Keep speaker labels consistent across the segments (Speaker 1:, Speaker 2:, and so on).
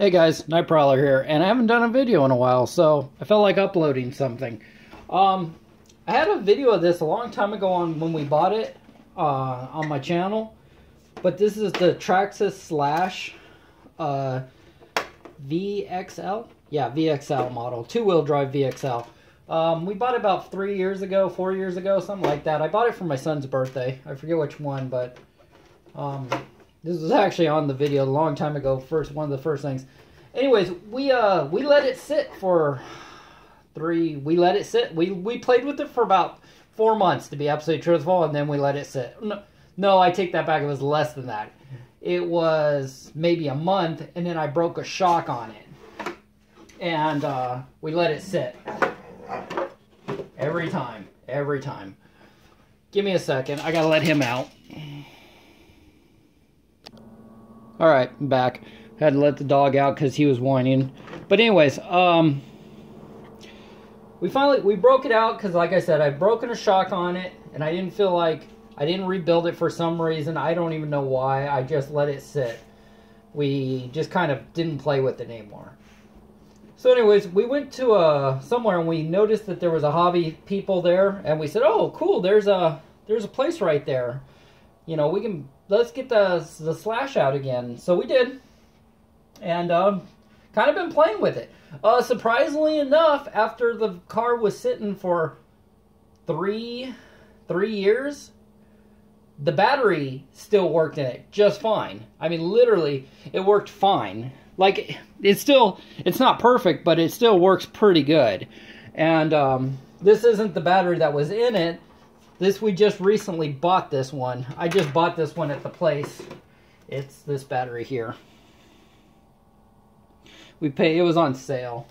Speaker 1: Hey guys, Night Prowler here, and I haven't done a video in a while, so I felt like uploading something. I had a video of this a long time ago on when we bought it on my channel, but this is the Traxxas slash VXL? Yeah, VXL model, two-wheel drive VXL. We bought it about 4 years ago, something like that. I bought it for my son's birthday. I forget which one, but this was actually on the video a long time ago. One of the first things. Anyways, we let it sit for we played with it for about 4 months, to be absolutely truthful, and then we let it sit. No, I take that back. It was less than that. It was maybe a month, and then I broke a shock on it, and we let it sit. Every time. Give me a second. I gotta let him out. Alright, I'm back. Had to let the dog out because he was whining. But anyways, we broke it out because, like I said, I've broken a shock on it, and I didn't feel like I didn't rebuild it for some reason. I don't even know why. I just let it sit. We just kind of didn't play with it anymore. So anyways, we went to somewhere, and we noticed that there was a hobby people there, and we said, "Oh, cool! There's a place right there. You know, let's get the slash out again." So we did, and kind of been playing with it. Surprisingly enough, after the car was sitting for three years, the battery still worked in it just fine. I mean, literally, it worked fine. Like, it's not perfect, but it still works pretty good. And this isn't the battery that was in it. We just recently bought this one. I just bought this one at the place. It's this battery here. It was on sale.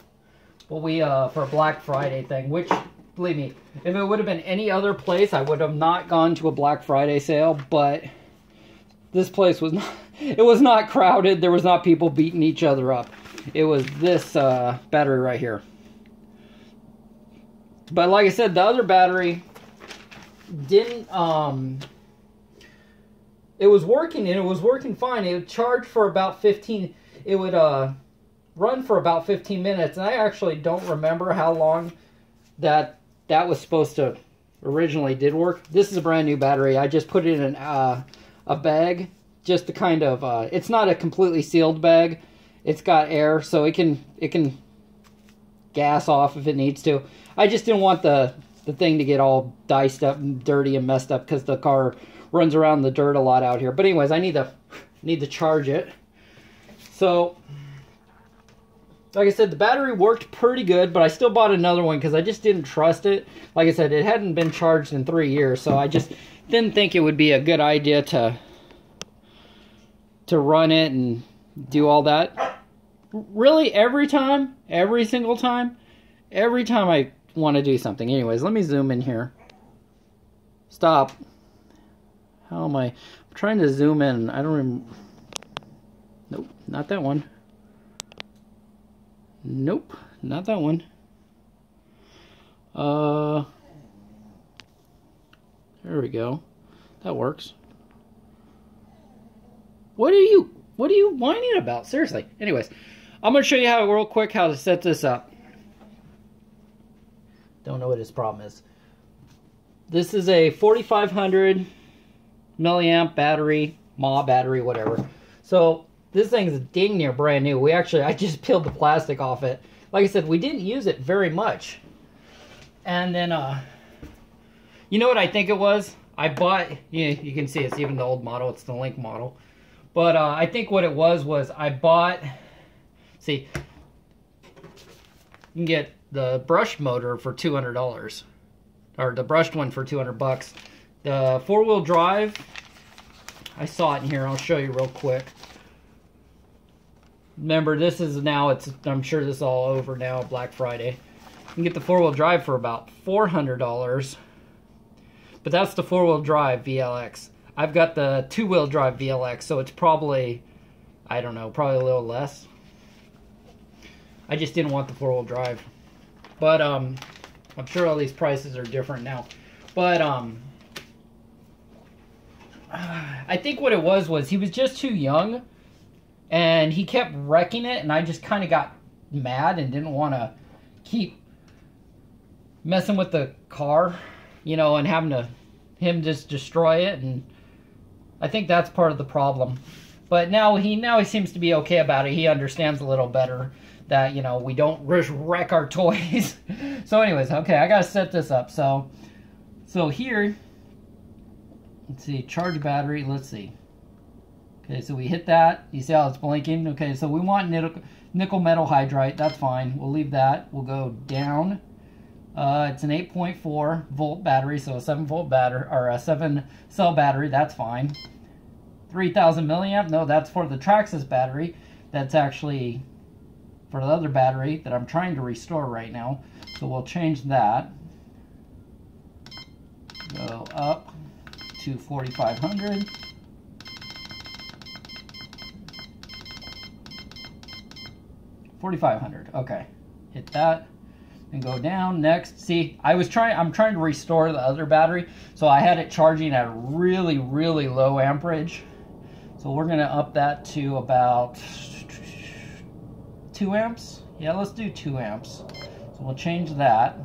Speaker 1: Well, for a Black Friday thing, which, believe me, if it would have been any other place, I would have not gone to a Black Friday sale, but this place was not, it was not crowded. There was not people beating each other up. It was this battery right here. But like I said, the other battery didn't, it was working, and it was working fine. It would charge for about 15, it would run for about 15 minutes, and I actually don't remember how long that was supposed to originally did work. This is a brand new battery. I just put it in a bag, just to kind of, it's not a completely sealed bag. It's got air, so it can gas off if it needs to. I just didn't want the thing to get all diced up and dirty and messed up, because the car runs around the dirt a lot out here. But anyways, I need to charge it. So, like I said, the battery worked pretty good, but I still bought another one because I just didn't trust it. Like I said, it hadn't been charged in 3 years, so I just didn't think it would be a good idea to run it and do all that. Really, every single time I want to do something. Anyways, let me zoom in here. Stop. How am I'm trying to zoom in. I don't remember. Nope, not that one. Nope, not that one. There we go. That works. What are you whining about? Seriously. Anyways, I'm going to show you real quick how to set this up. Don't know what his problem is. This is a 4500 milliamp battery, mAh battery, whatever. So this thing's dang near brand new. I just peeled the plastic off it. Like I said, we didn't use it very much. And then, you know what I think it was? I bought, you can see it's even the old model. It's the Link model. But I think what it was I bought, see, you can get the brushed motor for $200. Or the brushed one for 200 bucks. The four-wheel drive, I saw it in here. I'll show you real quick. Remember, this is now, I'm sure this is all over now, Black Friday. You can get the four-wheel drive for about $400. But that's the four-wheel drive VLX. I've got the two-wheel drive VLX, so it's probably, I don't know, probably a little less. I just didn't want the four-wheel drive. But, I'm sure all these prices are different now. But, I think what it was he was just too young and he kept wrecking it, and I just kind of got mad and didn't want to keep messing with the car, you know, and having him just destroy it. And I think that's part of the problem. But now he seems to be okay about it. He understands a little better that, you know, we don't just wreck our toys. So anyways, okay, I gotta set this up. So here, let's see, charge battery, let's see. Okay, so we hit that. You see how it's blinking? Okay, so we want nickel metal hydride. That's fine. We'll leave that. We'll go down. It's an 8.4 volt battery, so a 7-volt battery, or a 7-cell battery. That's fine. 3,000 milliamp. No, that's for the Traxxas battery. That's actually for the other battery that I'm trying to restore right now. So we'll change that. Go up to 4,500. 4,500. Okay. Hit that and go down. Next, see, I'm trying to restore the other battery, so I had it charging at a really, really low amperage. So we're gonna up that to about 2 amps. Yeah, let's do 2 amps. So we'll change that.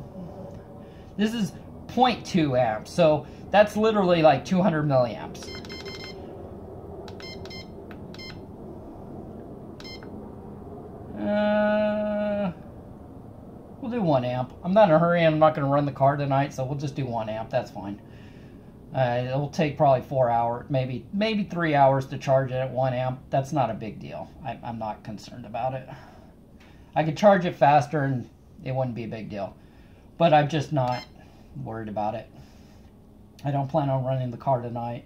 Speaker 1: This is 0.2 amps, so that's literally like 200 milliamps. We'll do 1 amp. I'm not in a hurry. I'm not going to run the car tonight, so we'll just do 1 amp. That's fine. It will take probably 4 hours, maybe 3 hours to charge it at 1 amp. That's not a big deal. I'm not concerned about it. I could charge it faster and it wouldn't be a big deal. But I'm just not worried about it. I don't plan on running the car tonight.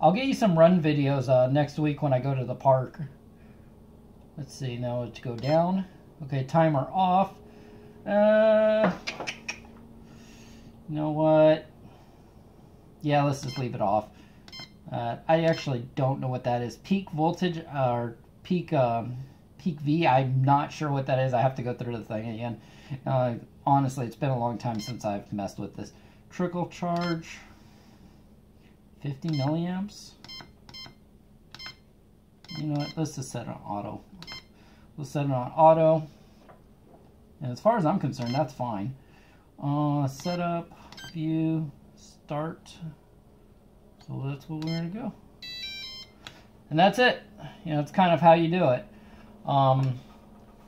Speaker 1: I'll get you some run videos next week when I go to the park. Let's see, now let's go down. Okay, timer off. You know what? Yeah, let's just leave it off. I actually don't know what that is. Peak voltage or peak V. I'm not sure what that is. I have to go through the thing again. Honestly, it's been a long time since I've messed with this. Trickle charge. 50 milliamps. You know what? Let's just set it on auto. We'll set it on auto. And as far as I'm concerned, that's fine. Setup, view, start. So that's where we're going to go. And that's it. You know, it's kind of how you do it. I'm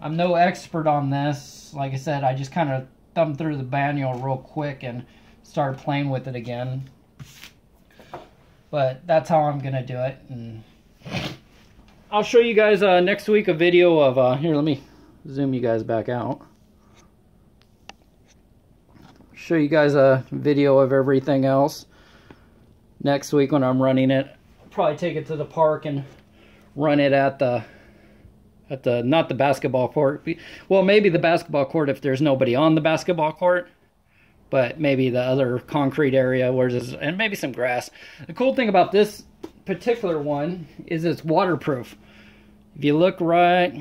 Speaker 1: no expert on this. Like I said, I just kind of thumbed through the manual real quick and started playing with it again. But that's how I'm going to do it. And I'll show you guys next week a video of, here, let me zoom you guys back out. Show you guys a video of everything else next week when I'm running it. I'll probably take it to the park and run it at the not the basketball court. Well, maybe the basketball court if there's nobody on the basketball court, but maybe the other concrete area where there's, and maybe some grass. The cool thing about this particular one is it's waterproof. If you look right,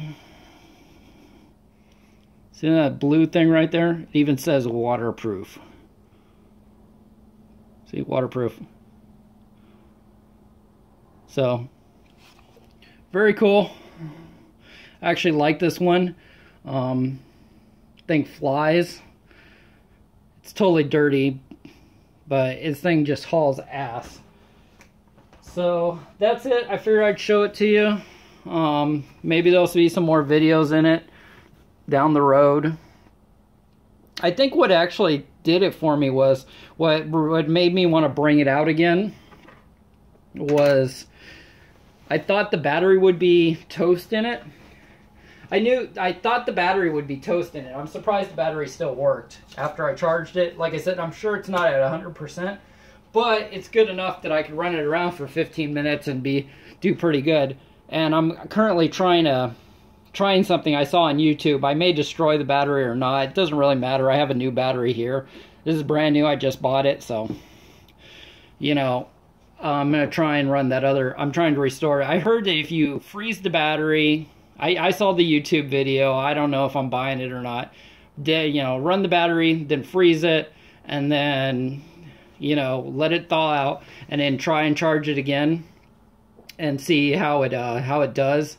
Speaker 1: see that blue thing right there? It even says waterproof. See, waterproof. So, very cool. I actually like this one. Thing flies. It's totally dirty, but this thing just hauls ass. So that's it. I figured I'd show it to you. Maybe there'll be some more videos in it down the road. I think what actually did it for me was, what made me want to bring it out again was, I thought the battery would be toast in it. I thought the battery would be toast in it. I'm surprised the battery still worked after I charged it. Like I said, I'm sure it's not at 100%, but it's good enough that I could run it around for 15 minutes and do pretty good. And I'm currently trying something I saw on YouTube. I may destroy the battery or not. It doesn't really matter. I have a new battery here. This is brand new. I just bought it, so you know, I'm gonna try and run that other. I'm trying to restore it. I heard that if you freeze the battery, I saw the YouTube video. I don't know if I'm buying it or not. You know, run the battery, then freeze it, and then, you know, let it thaw out, and then try and charge it again, and see how it does.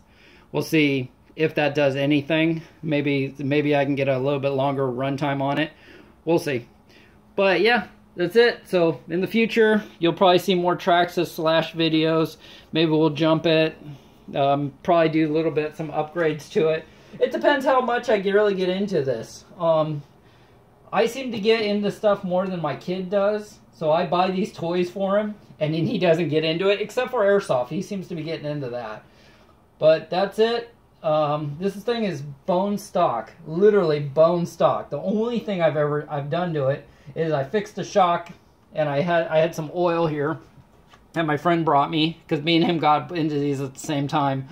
Speaker 1: We'll see if that does anything. Maybe I can get a little bit longer runtime on it. We'll see. But yeah, that's it. So in the future, you'll probably see more Traxxas / videos. Maybe we'll jump it. Probably do a little bit, some upgrades to it. It depends how much I really get into this. I seem to get into stuff more than my kid does. So I buy these toys for him, and then he doesn't get into it, except for airsoft. He seems to be getting into that. But that's it. This thing is bone stock, literally bone stock. The only thing I've done to it is I fixed the shock, and I had some oil here that my friend brought me, because me and him got into these at the same time.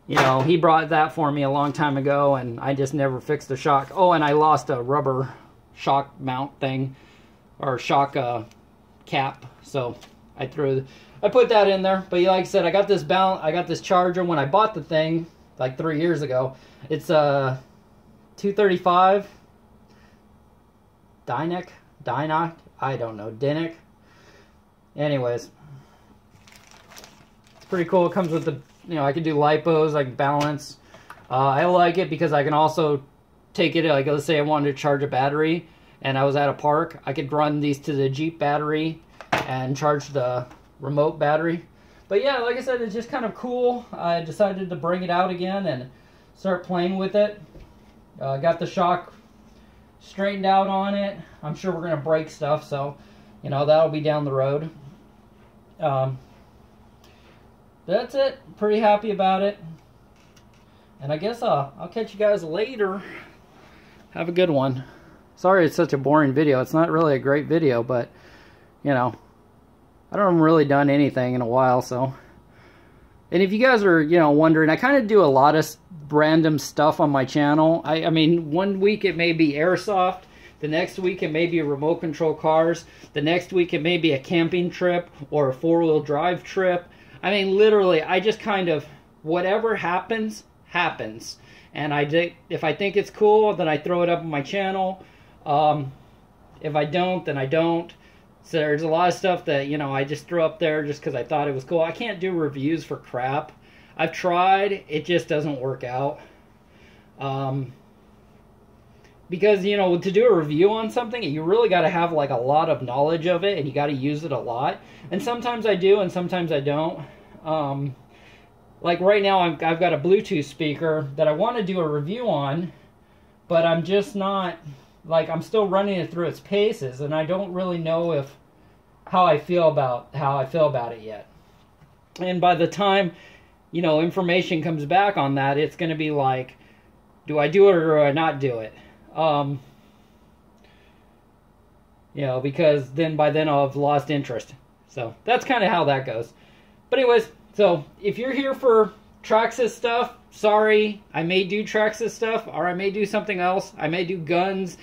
Speaker 1: You know, he brought that for me a long time ago, and I just never fixed the shock. Oh, and I lost a rubber shock mount thing, or shock cap, so I put that in there. But like I said, I got this charger when I bought the thing like 3 years ago. It's 235 Dynic, I don't know, Dynic. Anyways, it's pretty cool. It comes with the, you know, I can do lipos, I can balance. I like it because I can also take it, like let's say I wanted to charge a battery and I was at a park, I could run these to the Jeep battery and charge the remote battery. But yeah, like I said, it's just kind of cool. I decided to bring it out again and start playing with it. Got the shock straightened out on it. I'm sure we're going to break stuff, so, you know, that'll be down the road. That's it. Pretty happy about it. And I guess I'll catch you guys later. Have a good one. Sorry it's such a boring video. It's not really a great video, but, you know, I don't really done anything in a while, so. And if you guys are, you know, wondering, I kind of do a lot of random stuff on my channel. I mean, one week it may be airsoft. The next week it may be remote control cars. The next week it may be a camping trip or a four-wheel drive trip. I mean, literally, I just kind of, whatever happens, happens. And if I think it's cool, then I throw it up on my channel. If I don't, then I don't. So there's a lot of stuff that, you know, I just threw up there just because I thought it was cool. I can't do reviews for crap. I've tried. It just doesn't work out. Because, you know, to do a review on something, you really got to have, like, a lot of knowledge of it, and you got to use it a lot. And sometimes I do, and sometimes I don't. Like, right now, I've got a Bluetooth speaker that I want to do a review on, but I'm just not, like, I'm still running it through its paces, and I don't really know how I feel about it yet. And by the time, you know, information comes back on that, it's going to be like, do I do it or do I not do it? You know, because by then I'll have lost interest. So that's kind of how that goes. But anyways, so if you're here for Traxxas stuff, sorry, I may do Traxxas stuff, or I may do something else. I may do guns,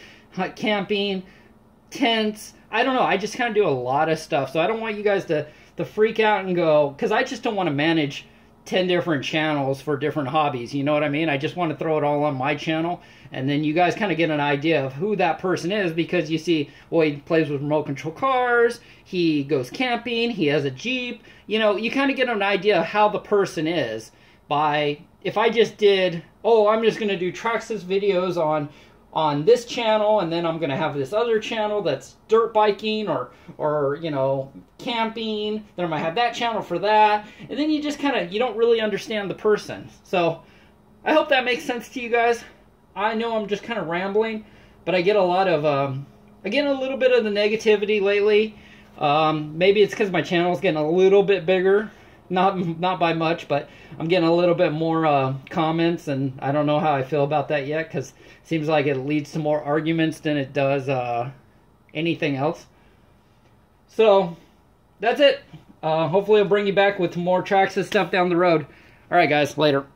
Speaker 1: camping, tents. I don't know. I just kind of do a lot of stuff. So I don't want you guys to freak out and go, because I just don't want to manage 10 different channels for different hobbies. You know what I mean? I just want to throw it all on my channel, and then you guys kind of get an idea of who that person is, because you see, well, he plays with remote control cars, he goes camping, he has a Jeep. You know, you kind of get an idea of how the person is by, if I just did, oh, I'm just going to do Traxxas videos on this channel, and then I'm going to have this other channel that's dirt biking or you know, camping. Then I might have that channel for that. And then you just kind of, you don't really understand the person. So I hope that makes sense to you guys. I know I'm just kind of rambling, but I get a lot of, I get a little bit of the negativity lately. Maybe it's because my channel's getting a little bit bigger. Not by much, but I'm getting a little bit more comments, and I don't know how I feel about that yet, because it seems like it leads to more arguments than it does anything else. So, that's it. Hopefully I'll bring you back with more Traxxas stuff down the road. Alright guys, later.